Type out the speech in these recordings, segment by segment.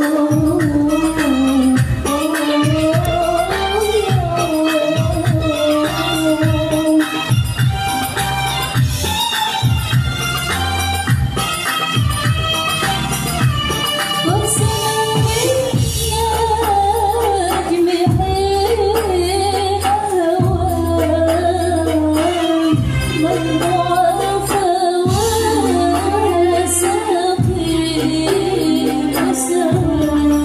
Hãy subscribe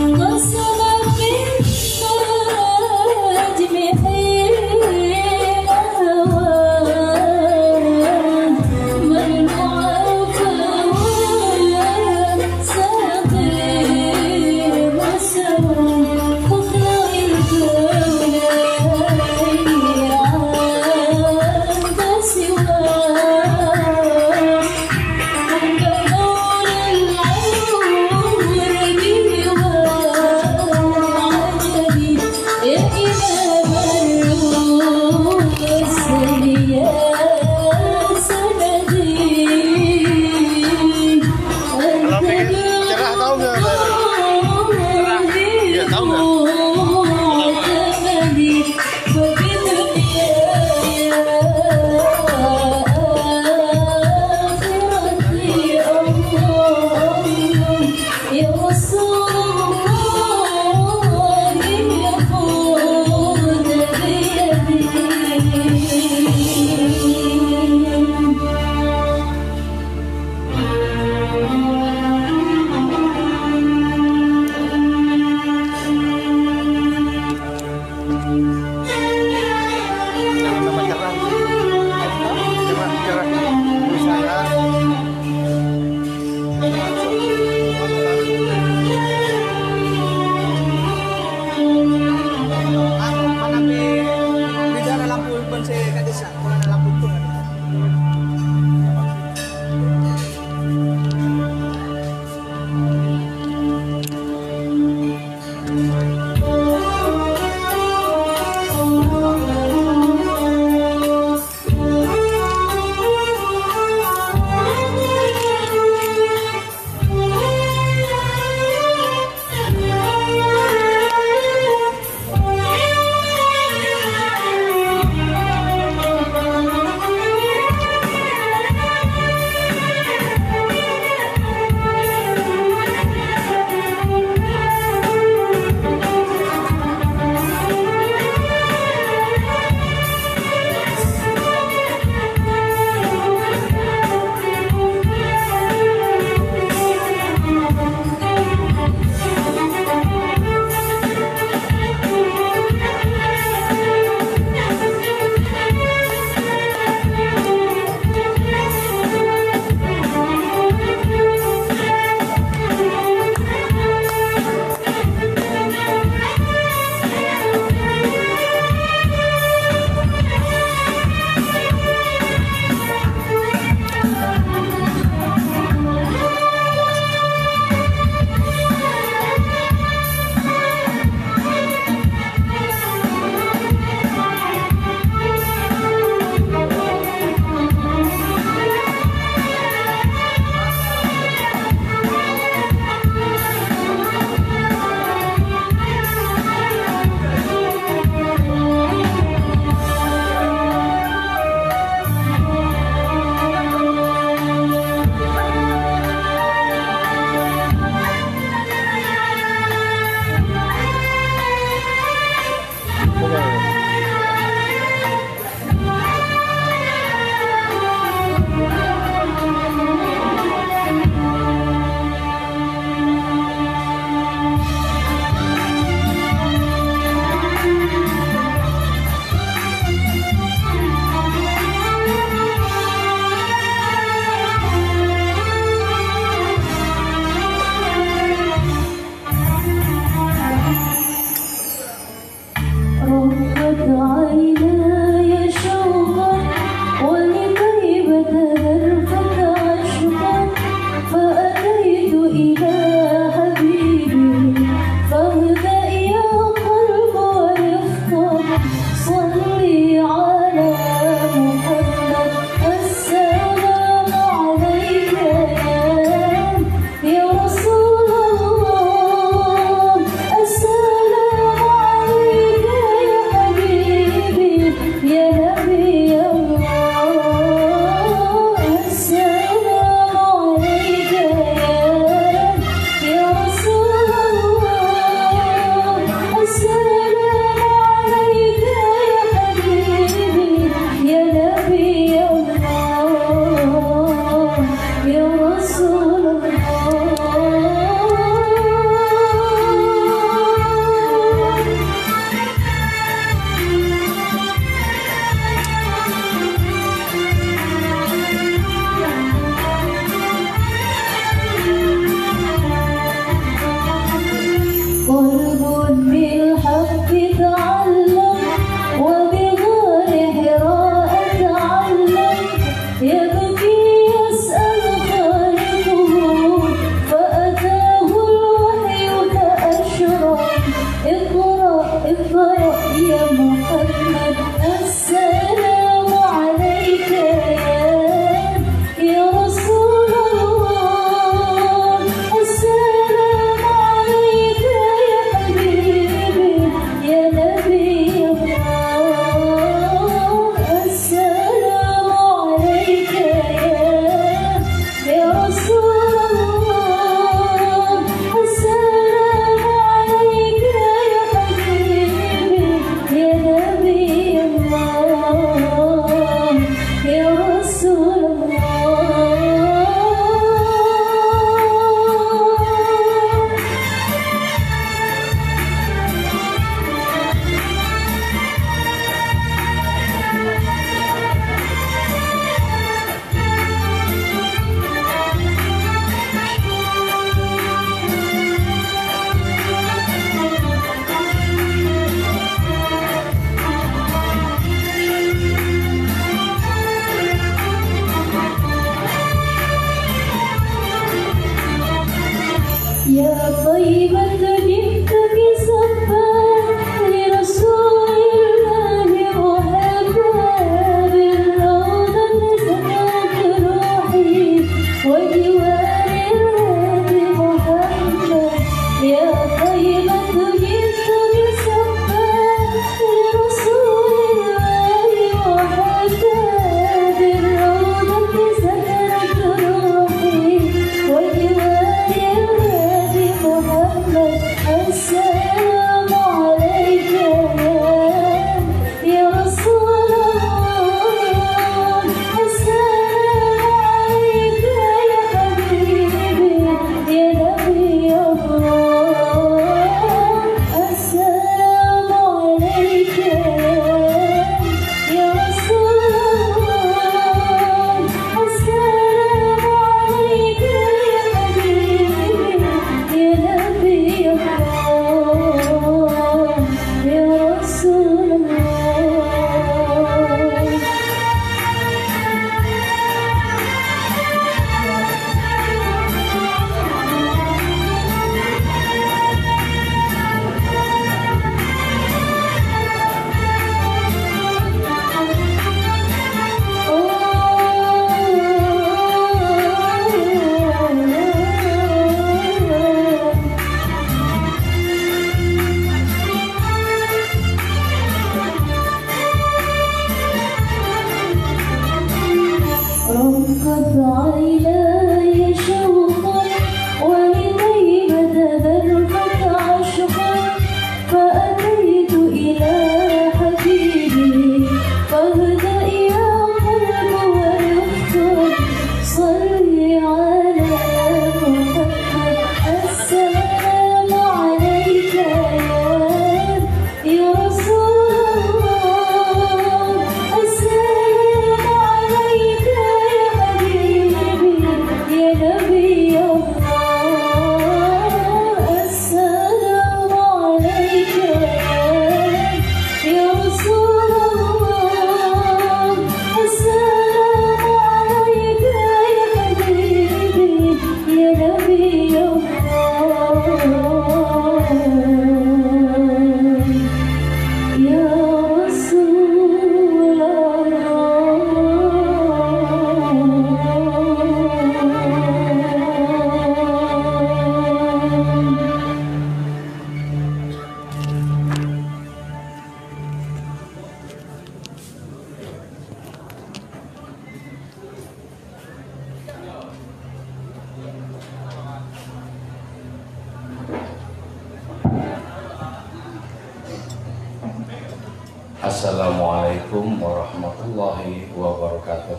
Assalamualaikum warahmatullahi wabarakatuh.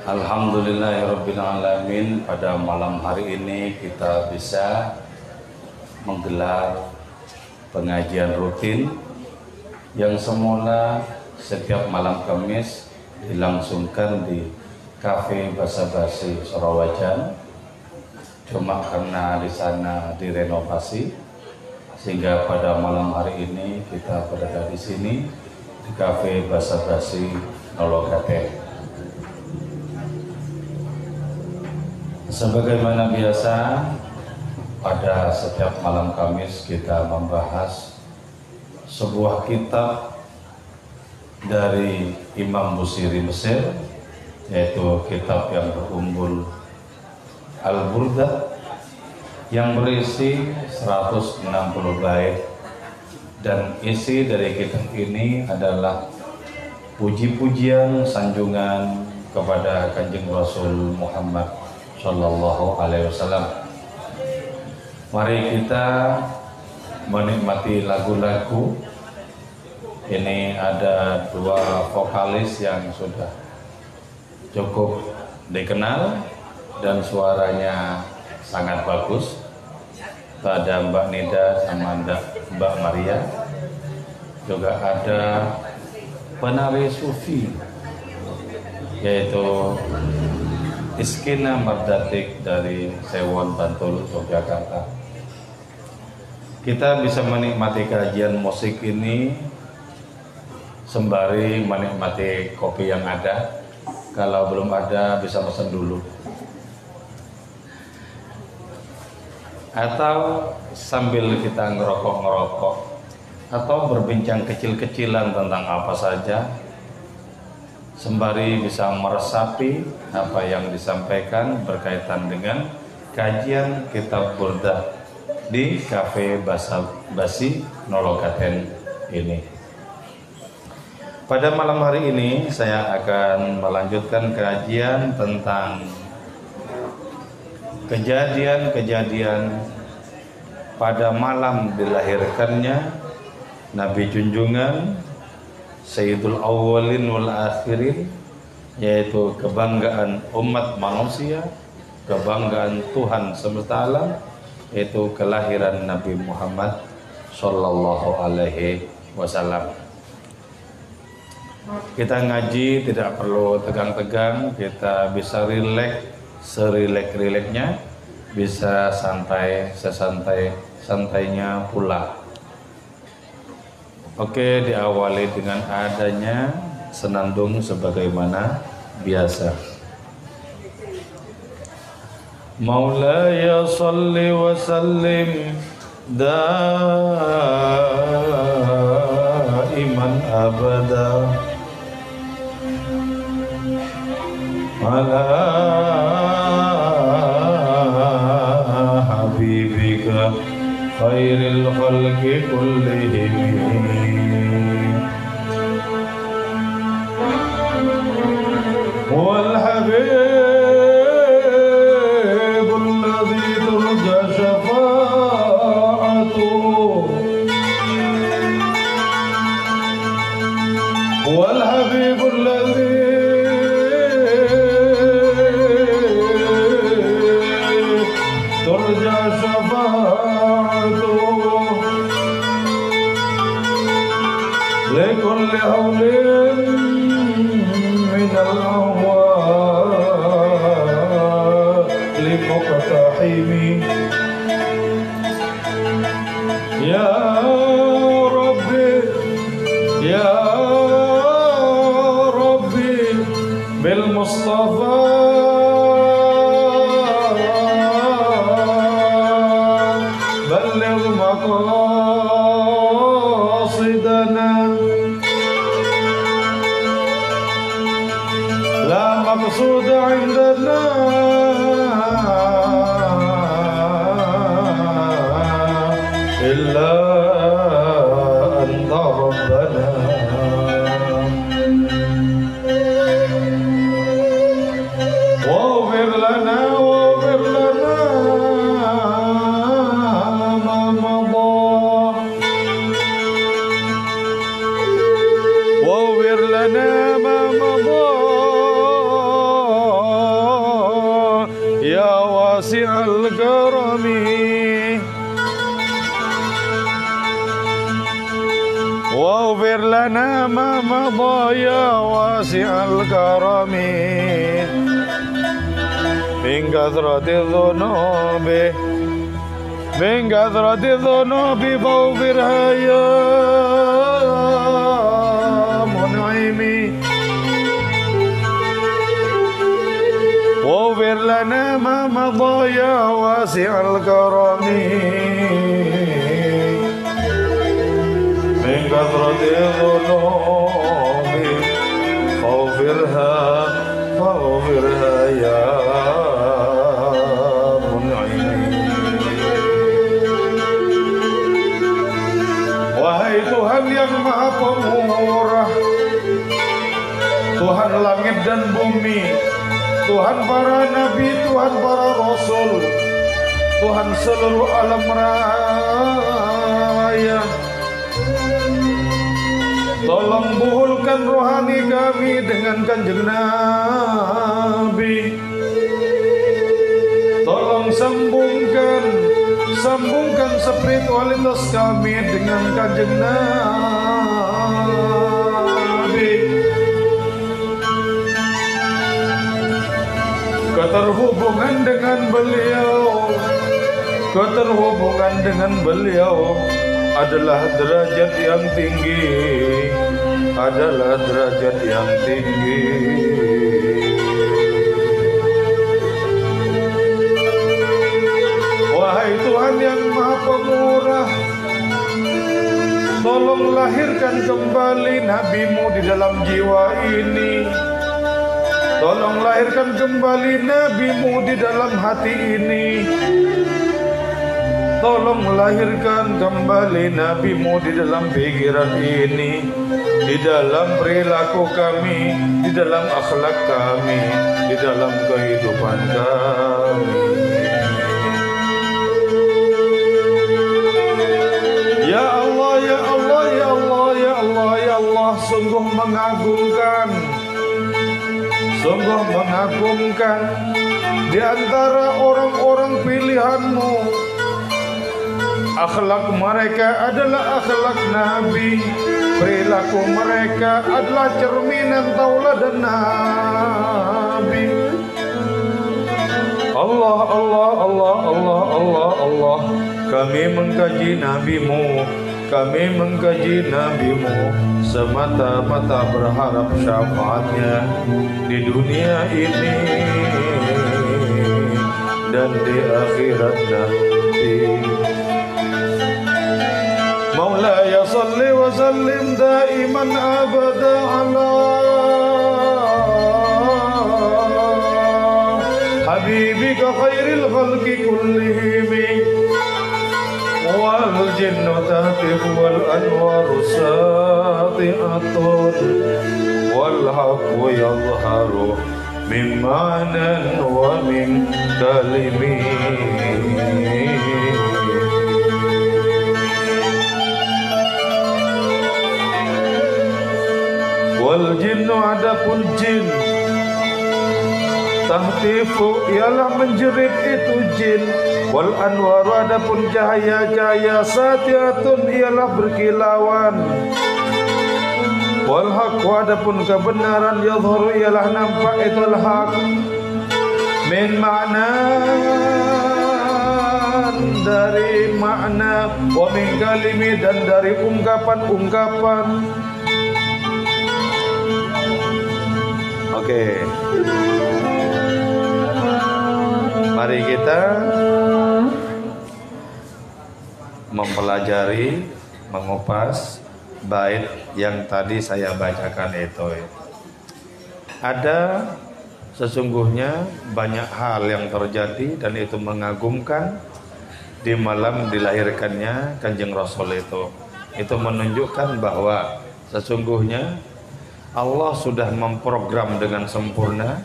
Alhamdulillahirrabbilalamin. Pada malam hari ini kita bisa menggelar pengajian rutin yang semula setiap malam Kamis dilangsungkan di Cafe Basa-Basi Surawajan. Cuma karena di sana direnovasi, sehingga pada malam hari ini kita berada di sini di Cafe Basa-Basi Nologate. Sebagaimana biasa, pada setiap malam Kamis kita membahas sebuah kitab dari Imam Busiri Mesir, yaitu kitab yang berumbul Al-Burdah, yang berisi 160 bait, dan isi dari kitab ini adalah puji-pujian sanjungan kepada Kanjeng Rasul Muhammad Sallallahu Alaihi Wasallam. Mari kita menikmati lagu-lagu. Ini ada dua vokalis yang sudah cukup dikenal dan suaranya sangat bagus. Ada Mbak Nida sama Mbak Maria. Juga ada penari sufi, yaitu Iskina Mardatik dari Sewon, Bantul, Yogyakarta. Kita bisa menikmati kajian musik ini sembari menikmati kopi yang ada. Kalau belum ada bisa pesan dulu. atau sambil kita ngerokok-ngerokok atau berbincang kecil-kecilan tentang apa saja, sembari bisa meresapi apa yang disampaikan berkaitan dengan kajian kitab Burdah di Cafe Basi Nologaten ini. Pada malam hari ini saya akan melanjutkan kajian tentang kejadian-kejadian pada malam dilahirkannya Nabi junjungan Sayyidul Awwalin wal Akhirin, yaitu kebanggaan umat manusia, kebanggaan Tuhan semesta alam, yaitu kelahiran Nabi Muhammad Sallallahu Alaihi Wasallam. Kita ngaji tidak perlu tegang-tegang, kita bisa rileks, serilek-rileknya, bisa santai, sesantai-santainya pula. Oke, diawali dengan adanya senandung sebagaimana biasa. Maulaya salli wa sallim daiman abada ala habibika khairil khalqi kullihim. Wal habib alladhi turja syafa'atuhu, wal habib alladhi turja syafa'atuhu likulli hawlin minal ahwali muqtahimi. Ya Rabbi, Ya Rabbi bil Mustafa balligh maqasidana, la maqsud indana illa anta rabbana. واغفر لنا واغفر لنا ما مضى، واغفر لنا ما مضى يا واسع الكرم. واغفر لنا ما مضى يا واسع الكرم من كثرة الذنوب، من كثرة الذنوب فاغفرها يا منعمي. واغفر لنا ما مضى يا واسع الكرم من كثرة الذنوب فاغفرها يا منعم. Wahai Tuhan yang Maha Pemurah, Tuhan langit dan bumi, Tuhan para nabi, Tuhan para rasul, Tuhan seluruh alam raya, tolong buhulkan rohani kami dengan Kanjeng Nabi. Tolong sambungkan spiritualitas kami dengan Kanjeng Nabi. Keterhubungan dengan beliau adalah derajat yang tinggi, adalah derajat yang tinggi. Wahai Tuhan Tuhan yang Maha Pemurah, tolong lahirkan kembali nabimu di dalam jiwa ini. Tolong lahirkan kembali nabimu di dalam hati ini. Tolong lahirkan kembali nabimu di dalam pikiran ini, di dalam perilaku kami, di dalam akhlak kami, di dalam kehidupan kami. Ya Allah, ya Allah, ya Allah, ya Allah, ya Allah, sungguh mengagumkan, sungguh mengagumkan di antara orang-orang pilihan-Mu. Akhlak mereka adalah akhlak Nabi, perilaku mereka adalah cerminan tauladan Nabi. Allah, Allah, Allah, Allah, Allah, Allah. Kami mengkaji Nabi-Mu, kami mengkaji Nabi-Mu, semata-mata berharap syafaatnya di dunia ini dan di akhirat nanti. Maulaya salli wa sallim daiman abada ala habibika khairil khalqi kullihim wal jinnu tahtif wal anwaru sati'atun wal haqqu yadharu min ma'nan wa min kalimin. Wal jinnu adapun jin, tahtifu ialah menjerit itu jin. Wal anwaru adapun cahaya-cahaya, satiatun ialah berkilauan. Wal haqqu adapun kebenaran, yadhharu ialah nampak itulah hak. Min makna dari makna, wa min kalimi dan dari ungkapan-ungkapan. Oke, mari kita mempelajari, mengupas bait yang tadi saya bacakan itu. Ada sesungguhnya banyak hal yang terjadi dan itu mengagumkan di malam dilahirkannya Kanjeng Rasul itu. Itu menunjukkan bahwa sesungguhnya Allah sudah memprogram dengan sempurna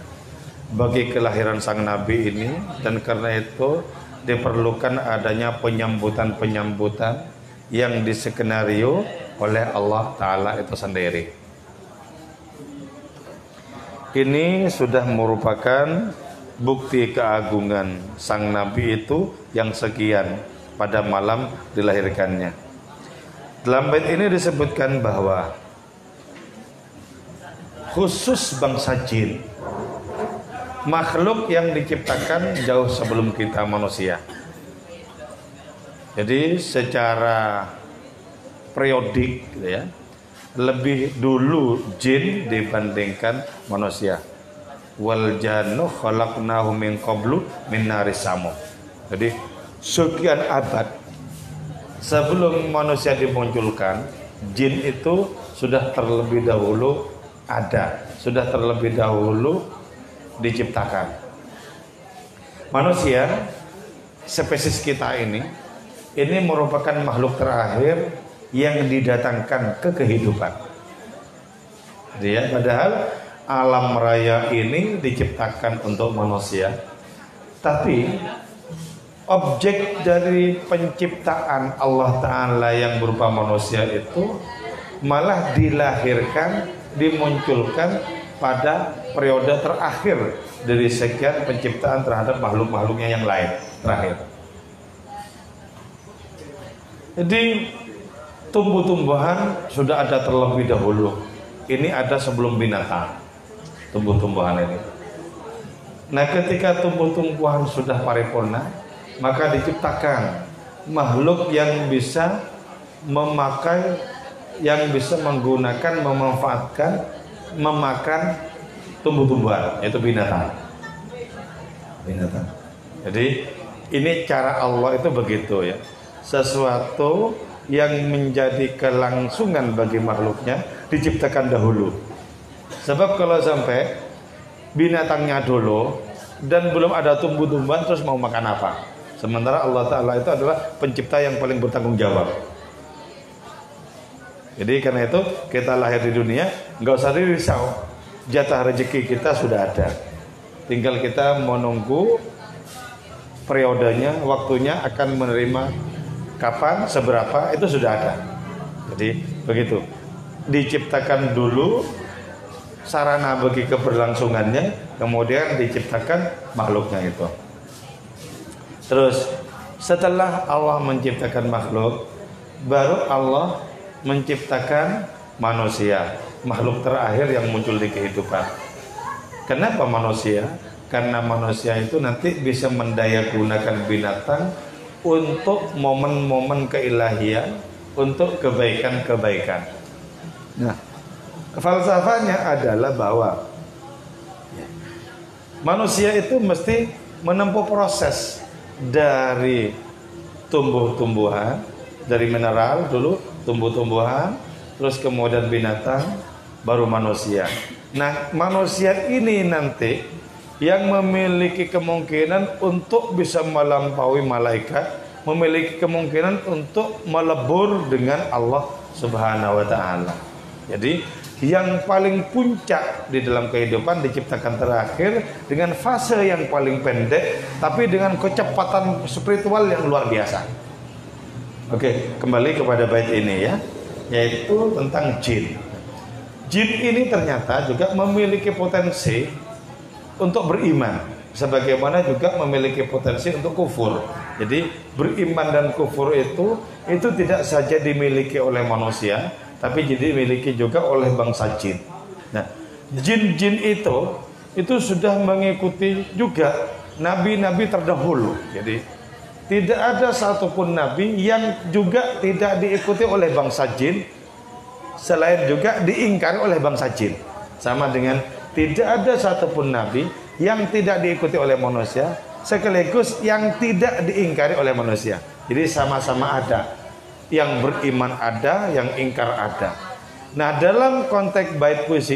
bagi kelahiran sang Nabi ini, dan karena itu diperlukan adanya penyambutan-penyambutan yang diskenario oleh Allah Ta'ala itu sendiri. Ini sudah merupakan bukti keagungan sang Nabi itu yang sekian pada malam dilahirkannya. Dalam bait ini disebutkan bahwa khusus bangsa jin, makhluk yang diciptakan jauh sebelum kita manusia. Jadi secara periodik gitu ya, lebih dulu jin dibandingkan manusia. Wal jannu khalaqnahu min qablu min naris samum. Jadi sekian abad sebelum manusia dimunculkan, jin itu sudah terlebih dahulu ada, sudah terlebih dahulu diciptakan. Manusia, spesies kita ini merupakan makhluk terakhir yang didatangkan ke kehidupan. Dia padahal alam raya ini diciptakan untuk manusia, tapi objek dari penciptaan Allah Ta'ala yang berupa manusia itu malah dilahirkan, dimunculkan pada periode terakhir dari sekian penciptaan terhadap makhluk-makhluknya yang lain terakhir. Jadi tumbuh-tumbuhan sudah ada terlebih dahulu. Ini ada sebelum binatang, tumbuh-tumbuhan ini. Nah, ketika tumbuh-tumbuhan sudah paripurna, maka diciptakan makhluk yang bisa memakai, yang bisa menggunakan, memanfaatkan, memakan tumbuh-tumbuhan, yaitu binatang. Binatang. Jadi Ini cara Allah itu begitu ya. Sesuatu yang menjadi kelangsungan bagi makhluknya diciptakan dahulu. Sebab kalau sampai binatangnya dulu dan belum ada tumbuh-tumbuhan terus mau makan apa? Sementara Allah Ta'ala itu adalah pencipta yang paling bertanggung jawab. Jadi karena itu kita lahir di dunia nggak usah risau, jatah rezeki kita sudah ada. Tinggal kita menunggu periodenya, waktunya akan menerima kapan, seberapa, itu sudah ada. Jadi begitu. Diciptakan dulu sarana bagi keberlangsungannya, kemudian diciptakan makhluknya itu. Terus setelah Allah menciptakan makhluk, baru Allah menciptakan manusia, makhluk terakhir yang muncul di kehidupan. Kenapa manusia? Karena manusia itu nanti bisa mendayagunakan binatang untuk momen-momen keilahian, untuk kebaikan-kebaikan. Nah, falsafahnya adalah bahwa manusia itu mesti menempuh proses dari tumbuh-tumbuhan, dari mineral dulu, tumbuh-tumbuhan, terus kemudian binatang, baru manusia. Nah, manusia ini nanti yang memiliki kemungkinan untuk bisa melampaui malaikat, memiliki kemungkinan untuk melebur dengan Allah Subhanahu wa Ta'ala. Jadi yang paling puncak di dalam kehidupan diciptakan terakhir dengan fase yang paling pendek, tapi dengan kecepatan spiritual yang luar biasa. Oke, kembali kepada bait ini ya, yaitu tentang jin. Jin ini ternyata juga memiliki potensi untuk beriman, sebagaimana juga memiliki potensi untuk kufur. Jadi beriman dan kufur itu tidak saja dimiliki oleh manusia, tapi jadi dimiliki juga oleh bangsa jin. Nah, jin-jin itu sudah mengikuti juga nabi-nabi terdahulu. Jadi tidak ada satupun nabi yang juga tidak diikuti oleh bangsa jin, selain juga diingkari oleh bangsa jin. Sama dengan tidak ada satupun nabi yang tidak diikuti oleh manusia, sekaligus yang tidak diingkari oleh manusia. Jadi sama-sama ada. Yang beriman ada, yang ingkar ada. Nah, dalam konteks bait puisi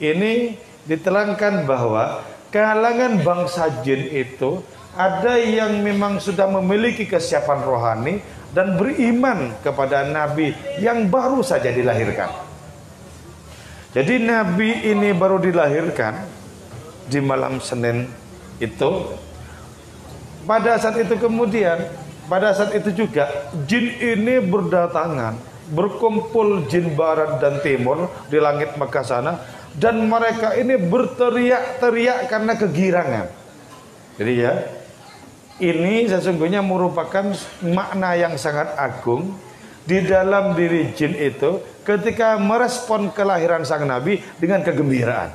ini diterangkan bahwa kalangan bangsa jin itu ada yang memang sudah memiliki kesiapan rohani dan beriman kepada nabi yang baru saja dilahirkan. Jadi nabi ini baru dilahirkan di malam Senin itu. Pada saat itu kemudian, pada saat itu juga jin ini berdatangan, berkumpul jin barat dan timur di langit Mekah sana, dan mereka ini berteriak-teriak karena kegirangan. Jadi ya, ini sesungguhnya merupakan makna yang sangat agung di dalam diri jin itu ketika merespon kelahiran sang nabi dengan kegembiraan.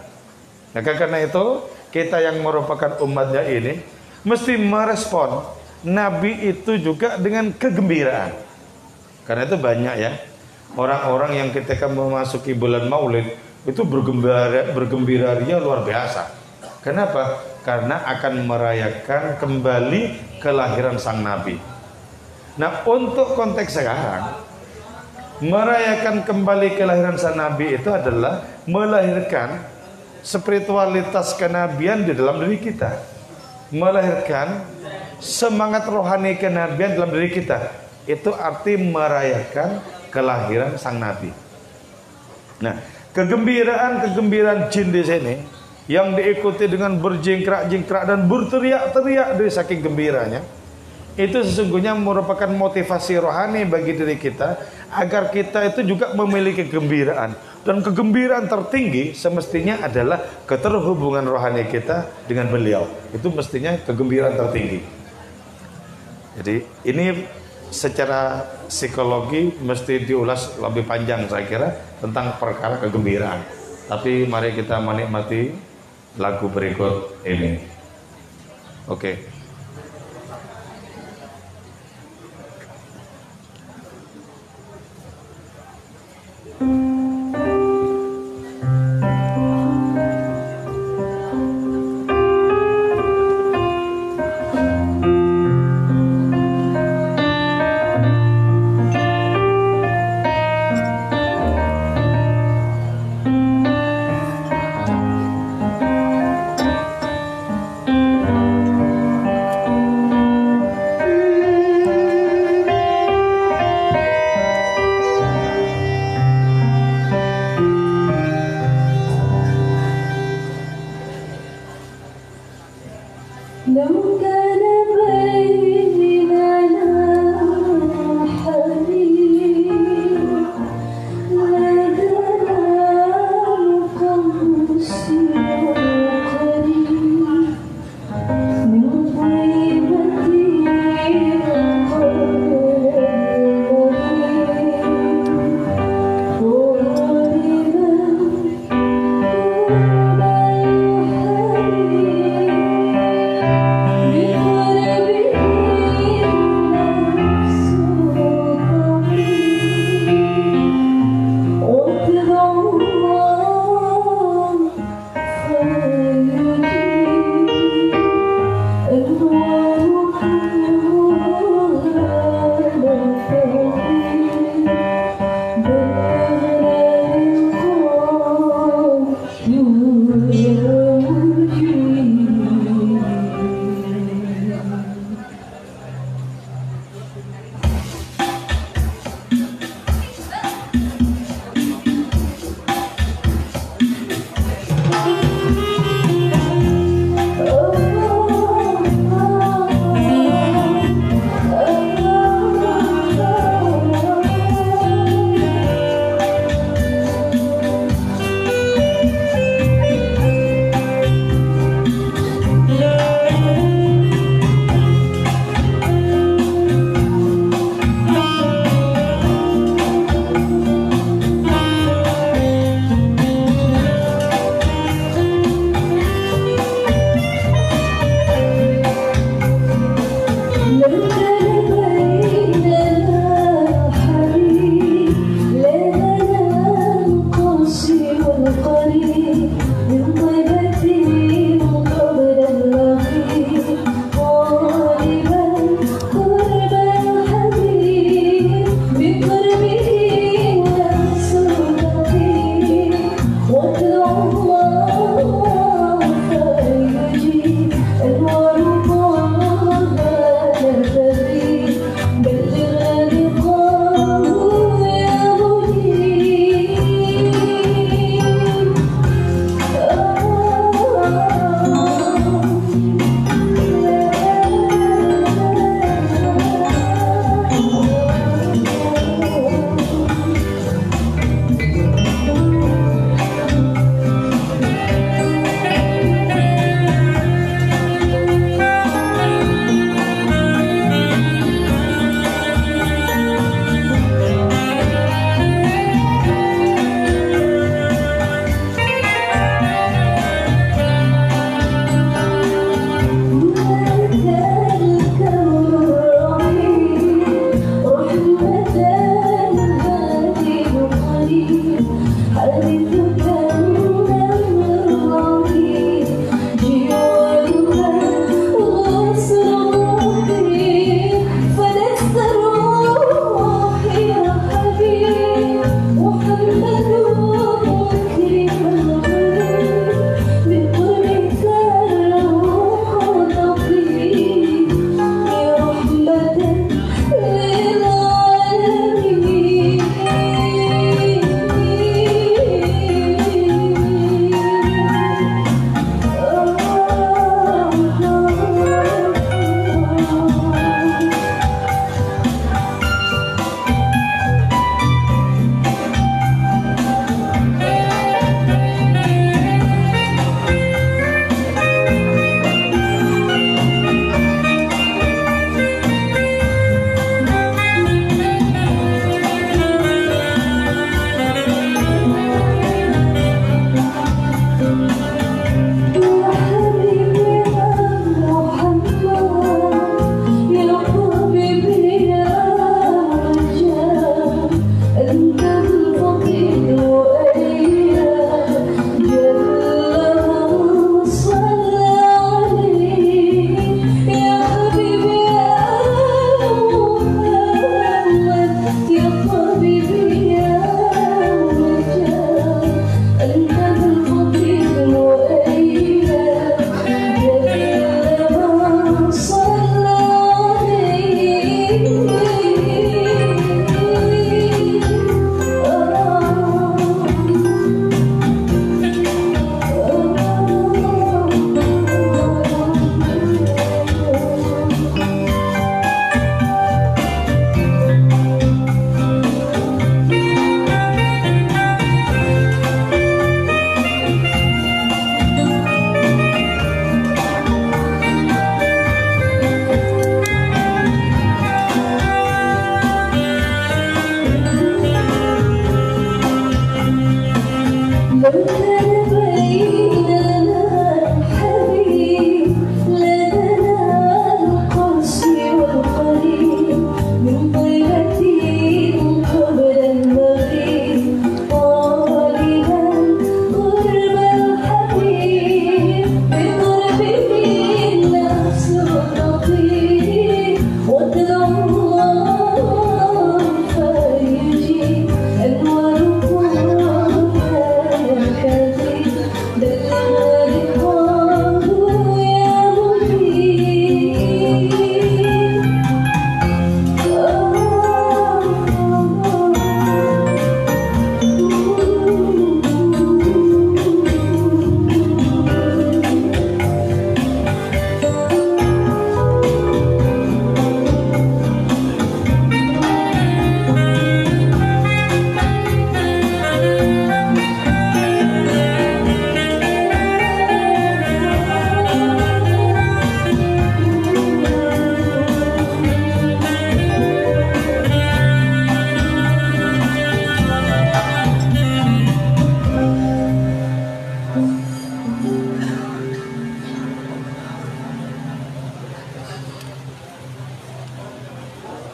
Nah, karena itu kita yang merupakan umatnya ini mesti merespon nabi itu juga dengan kegembiraan. Karena itu banyak ya orang-orang yang ketika memasuki bulan Maulid itu bergembira luar biasa. Kenapa? Karena akan merayakan kembali kelahiran sang nabi. Nah, untuk konteks sekarang, merayakan kembali kelahiran sang nabi itu adalah melahirkan spiritualitas kenabian di dalam diri kita, melahirkan semangat rohani kenabian dalam diri kita. Itu arti merayakan kelahiran sang nabi. Nah, kegembiraan jin di sini yang diikuti dengan berjingkrak-jingkrak dan berteriak-teriak dari saking gembiranya, itu sesungguhnya merupakan motivasi rohani bagi diri kita agar kita itu juga memiliki kegembiraan. Dan kegembiraan tertinggi semestinya adalah keterhubungan rohani kita dengan beliau. Itu mestinya kegembiraan tertinggi. Jadi ini secara psikologi mesti diulas lebih panjang saya kira tentang perkara kegembiraan. Tapi mari kita menikmati lagu berikut ini. Oke.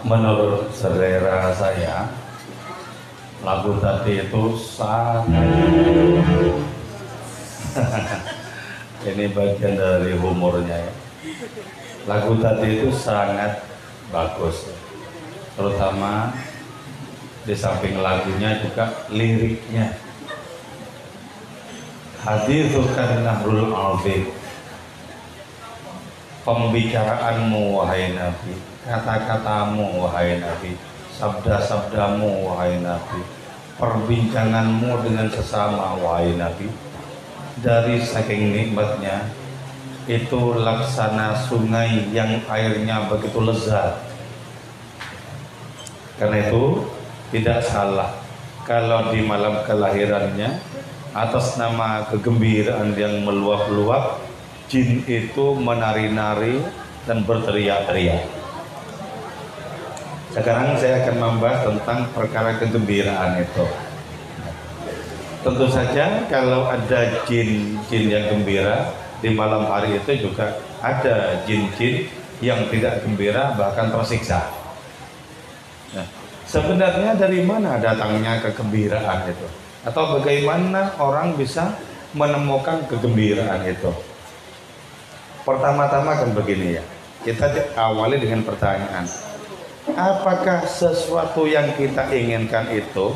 Menurut selera saya, lagu tadi itu sangat ini bagian dari humornya ya. Lagu tadi itu sangat bagus, terutama di samping lagunya juga liriknya. Hadithukan nahrul azim, pembicaraanmu wahai Nabi, kata-katamu wahai Nabi, sabda-sabdamu wahai Nabi, perbincanganmu dengan sesama wahai Nabi, dari saking nikmatnya itu laksana sungai yang airnya begitu lezat. Karena itu tidak salah kalau di malam kelahirannya atas nama kegembiraan yang meluap-luap, jin itu menari-nari dan berteriak-teriak. Sekarang saya akan membahas tentang perkara kegembiraan itu. Tentu saja kalau ada jin-jin yang gembira, di malam hari itu juga ada jin-jin yang tidak gembira bahkan tersiksa. Nah, sebenarnya dari mana datangnya kegembiraan itu? Atau bagaimana orang bisa menemukan kegembiraan itu? Pertama-tama kan begini ya, kita awali dengan pertanyaan. Apakah sesuatu yang kita inginkan itu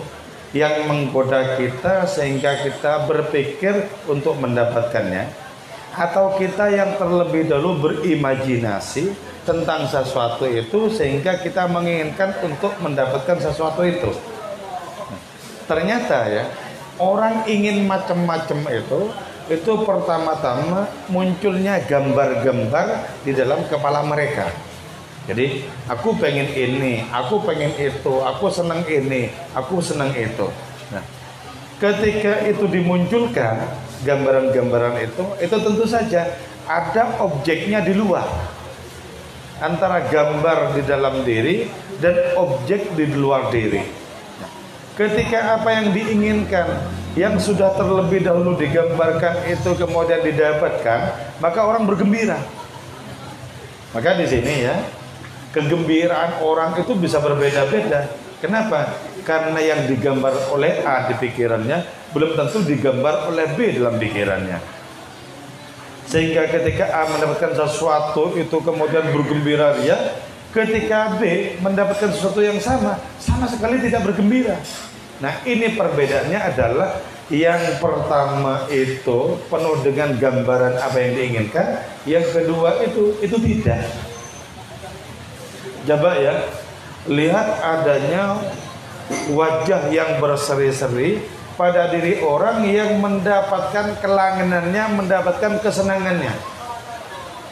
yang menggoda kita sehingga kita berpikir untuk mendapatkannya? Atau kita yang terlebih dahulu berimajinasi tentang sesuatu itu sehingga kita menginginkan untuk mendapatkan sesuatu itu? Ternyata ya, orang ingin macam-macam itu pertama-tama munculnya gambar-gambar di dalam kepala mereka. Jadi aku pengen ini, aku pengen itu, aku senang ini, aku senang itu. Nah, ketika itu dimunculkan gambaran-gambaran itu tentu saja ada objeknya di luar, antara gambar di dalam diri dan objek di luar diri. Nah, ketika apa yang diinginkan yang sudah terlebih dahulu digambarkan itu kemudian didapatkan, maka orang bergembira. Maka di sini ya, kegembiraan orang itu bisa berbeda-beda. Kenapa? Karena yang digambar oleh A di pikirannya belum tentu digambar oleh B dalam pikirannya. Sehingga ketika A mendapatkan sesuatu itu kemudian bergembira dia, ketika B mendapatkan sesuatu yang sama sekali tidak bergembira. Nah, ini perbedaannya adalah yang pertama itu penuh dengan gambaran apa yang diinginkan, yang kedua itu tidak. Coba ya, lihat adanya wajah yang berseri-seri pada diri orang yang mendapatkan kelangenannya, mendapatkan kesenangannya.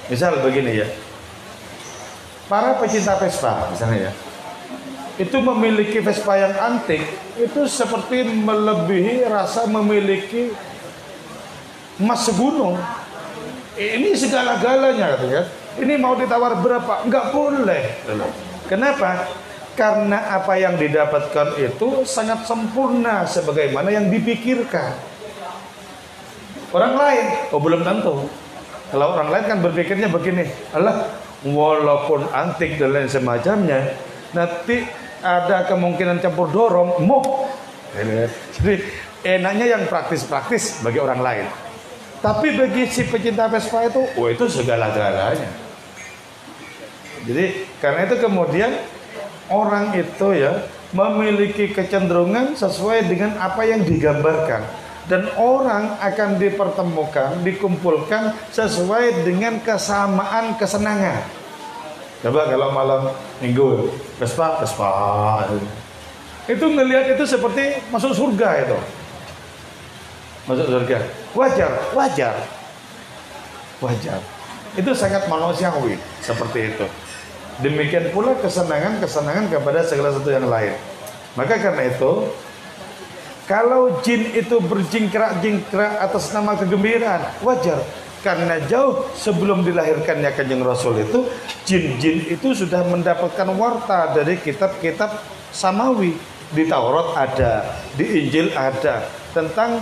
Misal begini ya, para pecinta Vespa misalnya ya, itu memiliki Vespa yang antik, itu seperti melebihi rasa memiliki emas segunung. Ini segala-galanya gitu ya. Ini mau ditawar berapa? Enggak boleh. Kenapa? Karena apa yang didapatkan itu sangat sempurna sebagaimana yang dipikirkan. Orang lain, belum tentu. Kalau orang lain kan berpikirnya begini, alah, walaupun antik dan lain semacamnya, nanti ada kemungkinan campur dorong, Jadi enaknya yang praktis-praktis bagi orang lain. Tapi bagi si pecinta Vespa itu, itu segala-galanya. Jadi karena itu kemudian orang itu ya memiliki kecenderungan sesuai dengan apa yang digambarkan, dan orang akan dipertemukan, dikumpulkan sesuai dengan kesamaan kesenangan. Coba kalau malam minggu Vespa itu ngelihat itu seperti masuk surga itu. Masuk surga. Wajar. Itu sangat manusiawi seperti itu. Demikian pula kesenangan kepada segala sesuatu yang lain. Maka karena itu, kalau jin itu berjingkrak-jingkrak atas nama kegembiraan, wajar. Karena jauh sebelum dilahirkannya Kanjeng Rasul itu, jin-jin itu sudah mendapatkan warta dari kitab-kitab samawi. Di Taurat ada, di Injil ada, tentang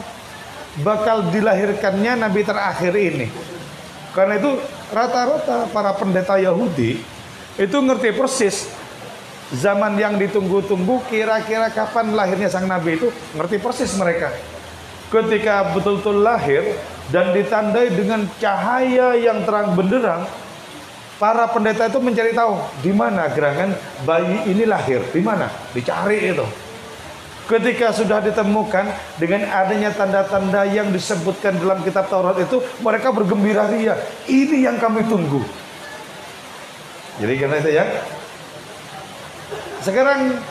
bakal dilahirkannya Nabi terakhir ini. Karena itu rata-rata para pendeta Yahudi itu ngerti persis zaman yang ditunggu-tunggu, kira-kira kapan lahirnya sang Nabi itu ngerti persis mereka. Ketika betul-betul lahir dan ditandai dengan cahaya yang terang benderang, para pendeta itu mencari tahu di mana gerangan bayi ini lahir, di mana, dicari itu. Ketika sudah ditemukan dengan adanya tanda-tanda yang disebutkan dalam kitab Taurat itu, mereka bergembira ria. Ini yang kami tunggu. Jadi karena itu ya. Sekarang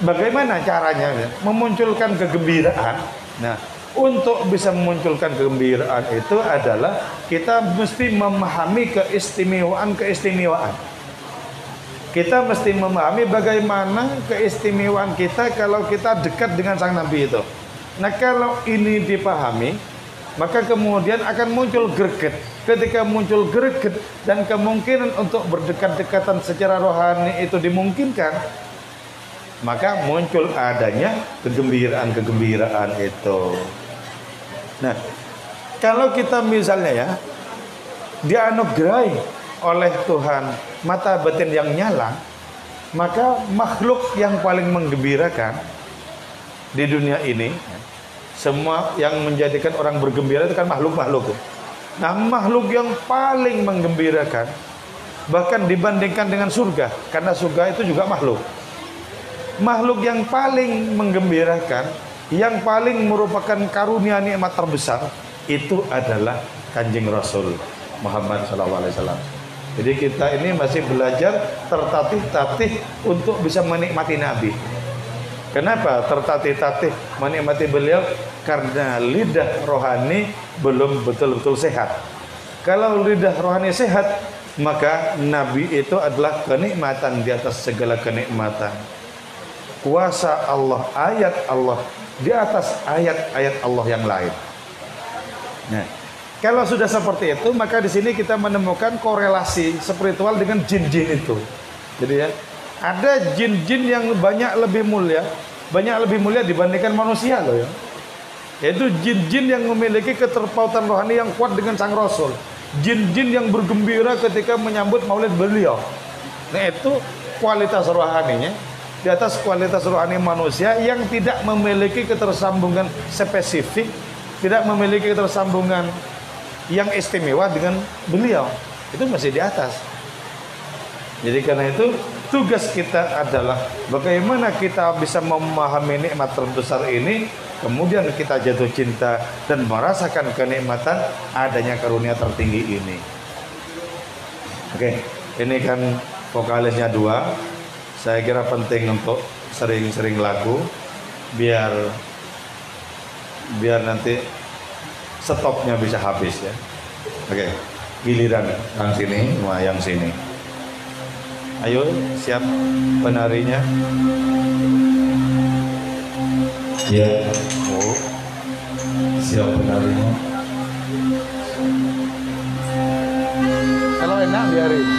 bagaimana caranya ya? Memunculkan kegembiraan? Nah, untuk bisa memunculkan kegembiraan itu adalah kita mesti memahami keistimewaan. Kita mesti memahami bagaimana keistimewaan kita kalau kita dekat dengan sang Nabi itu. Nah, kalau ini dipahami, maka kemudian akan muncul greget. Ketika muncul greget dan kemungkinan untuk berdekat-dekatan secara rohani itu dimungkinkan, maka muncul adanya kegembiraan itu. Nah, kalau kita misalnya ya dianugerahi oleh Tuhan mata batin yang nyala, maka makhluk yang paling menggembirakan di dunia ini, semua yang menjadikan orang bergembira itu kan makhluk-makhluk. Nah, makhluk yang paling menggembirakan bahkan dibandingkan dengan surga, karena surga itu juga makhluk. Makhluk yang paling menggembirakan, yang paling merupakan karunia nikmat terbesar, itu adalah Kanjeng Rasul Muhammad SAW. Jadi kita ini masih belajar tertatih-tatih untuk bisa menikmati Nabi. Kenapa tertatih-tatih menikmati beliau? Karena lidah rohani belum betul-betul sehat. Kalau lidah rohani sehat, maka Nabi itu adalah kenikmatan di atas segala kenikmatan. Kuasa Allah, ayat Allah di atas ayat-ayat Allah yang lain. Nah, kalau sudah seperti itu, maka di sini kita menemukan korelasi spiritual dengan jin-jin itu. Jadi ya, ada jin-jin yang banyak lebih mulia dibandingkan manusia loh ya. Yaitu jin-jin yang memiliki keterpautan rohani yang kuat dengan sang Rasul. Jin-jin yang bergembira ketika menyambut maulid beliau. Nah, itu kualitas rohaninya di atas kualitas rohani manusia yang tidak memiliki ketersambungan spesifik, tidak memiliki ketersambungan yang istimewa dengan beliau, itu masih di atas. Jadi karena itu tugas kita adalah bagaimana kita bisa memahami nikmat terbesar ini, kemudian kita jatuh cinta dan merasakan kenikmatan adanya karunia tertinggi ini. Oke, ini kan vokalisnya dua. Saya kira penting untuk sering-sering lagu biar nanti stopnya bisa habis ya. Oke, giliran yang sini sama yang sini. Ayo, siap penarinya? Ya, oh, siap penarinya. Kalau enak biarin.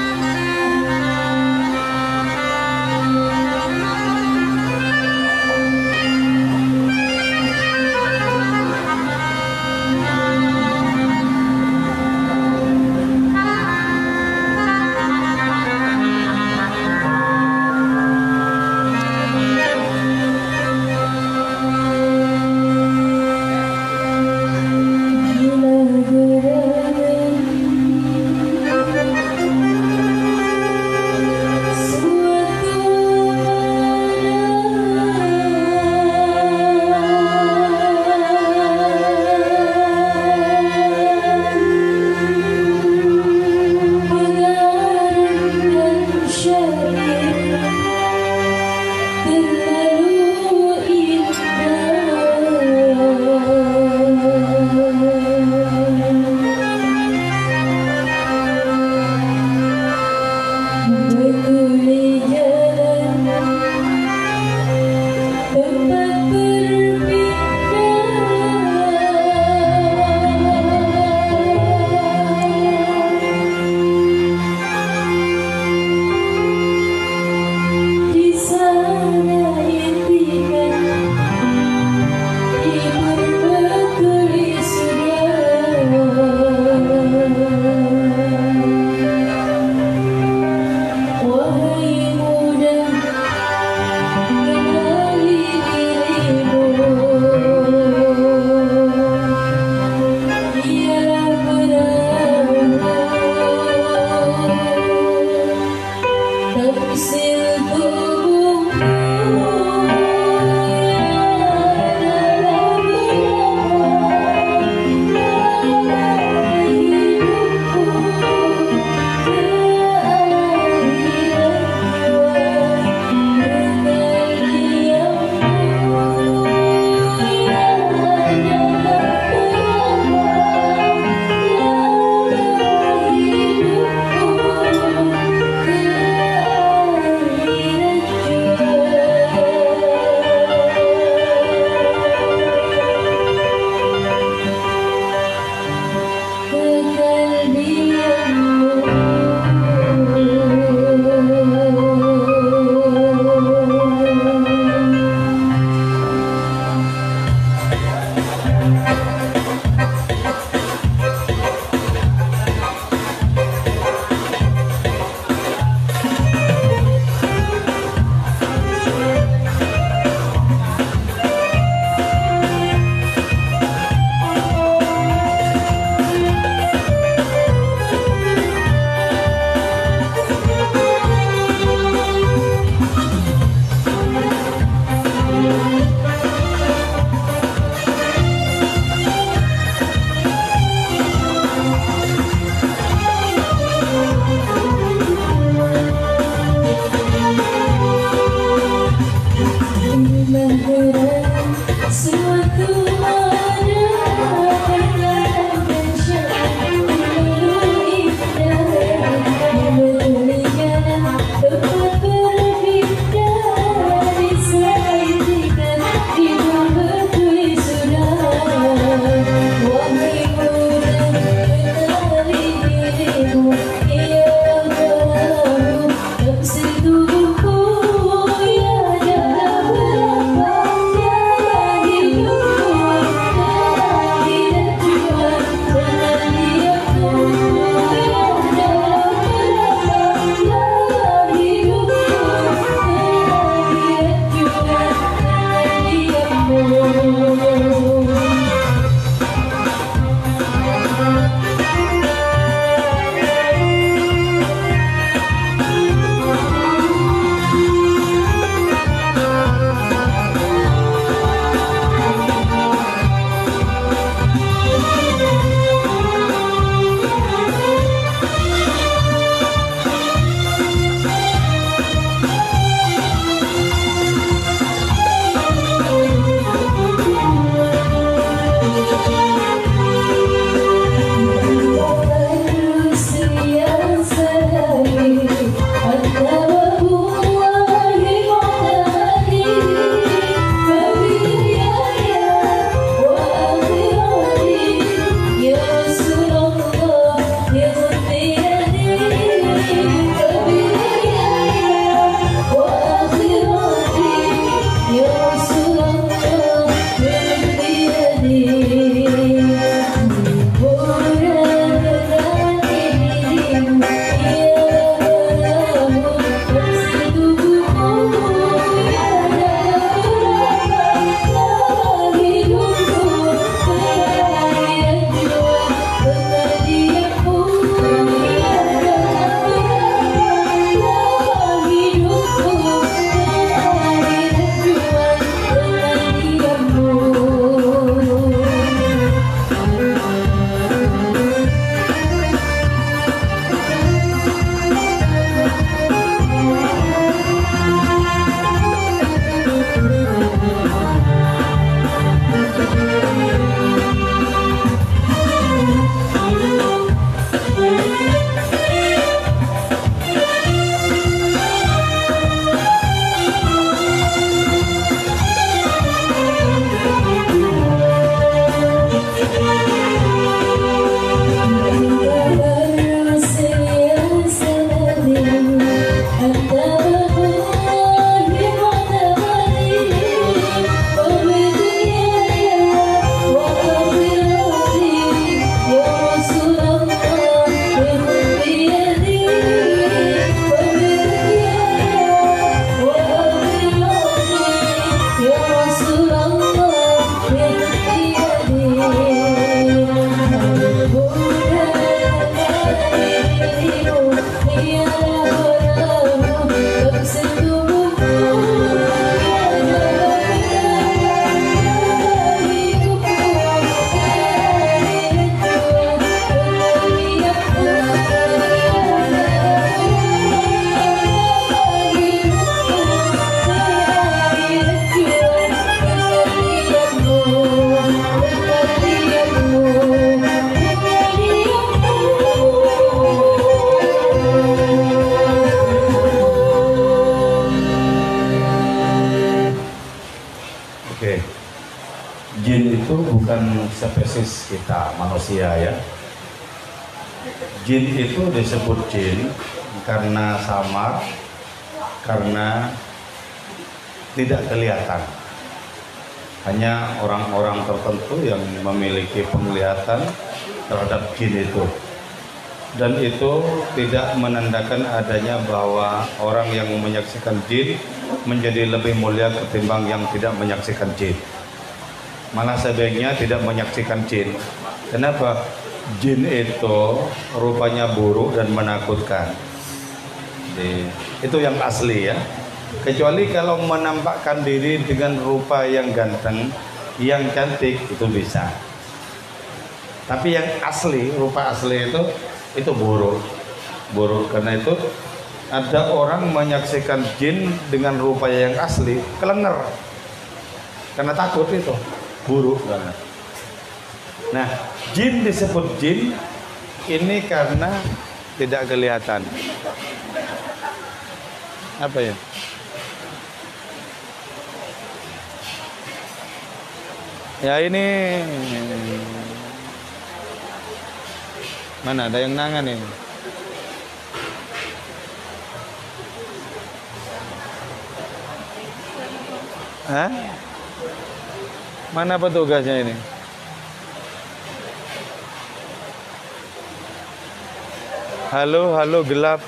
itu bukan spesies kita manusia ya. Jin itu disebut jin karena samar, karena tidak kelihatan. Hanya orang-orang tertentu yang memiliki penglihatan terhadap jin itu. Dan itu tidak menandakan adanya bahwa orang yang menyaksikan jin menjadi lebih mulia ketimbang yang tidak menyaksikan jin. Malah sebaiknya tidak menyaksikan jin. Kenapa? Jin itu rupanya buruk dan menakutkan. Jadi, itu yang asli ya. Kecuali kalau menampakkan diri dengan rupa yang ganteng, yang cantik, itu bisa. Tapi yang asli, rupa asli itu buruk. Buruk. Karena itu ada orang menyaksikan jin dengan rupa yang asli, kelenger. Karena takut itu. Buruk banget. Nah, jin disebut jin ini karena tidak kelihatan. Apa ya? Ya ini mana ada yang nangan ini? Hah? Mana petugasnya ini? Halo, halo gelap.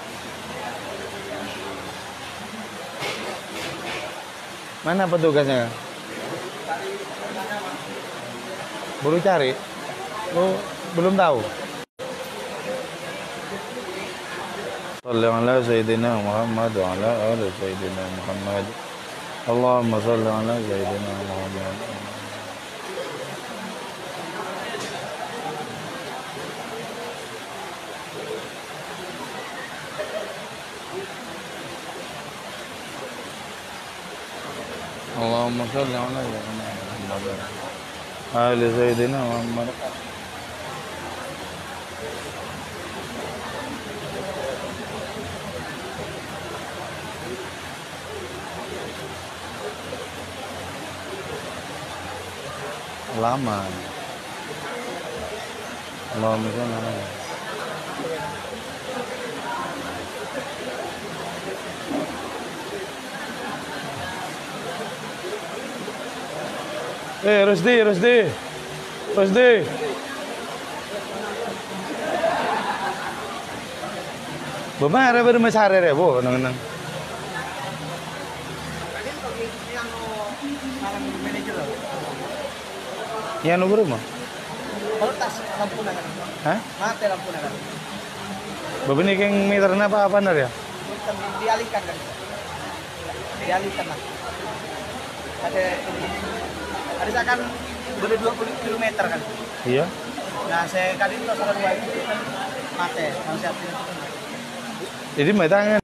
Mana petugasnya? Baru cari? Oh, belum tahu. Shalli ala Sayyidina Muhammad wa ala ali Sayyidina Muhammad. Allahumma shalli ala Sayyidina Muhammad. Allahumma shalli ala Sayyidina Muhammad. Ali Sayyidina Muhammad. Lama. Allahumma shalli ala. Rusdi. Bagaimana bermasyarakat ya, Bu? Nang. Yang nomor berapa? Kalau tas lampu naga. Hah? Mati lampu naga. Beberapa yang meter apa nar ya? Dialihkan kan? Dialihkan lah. Ada kan boleh 20 km kan? Iya. Nah saya kali itu salah dua itu kan mati. Masih Jadi mereka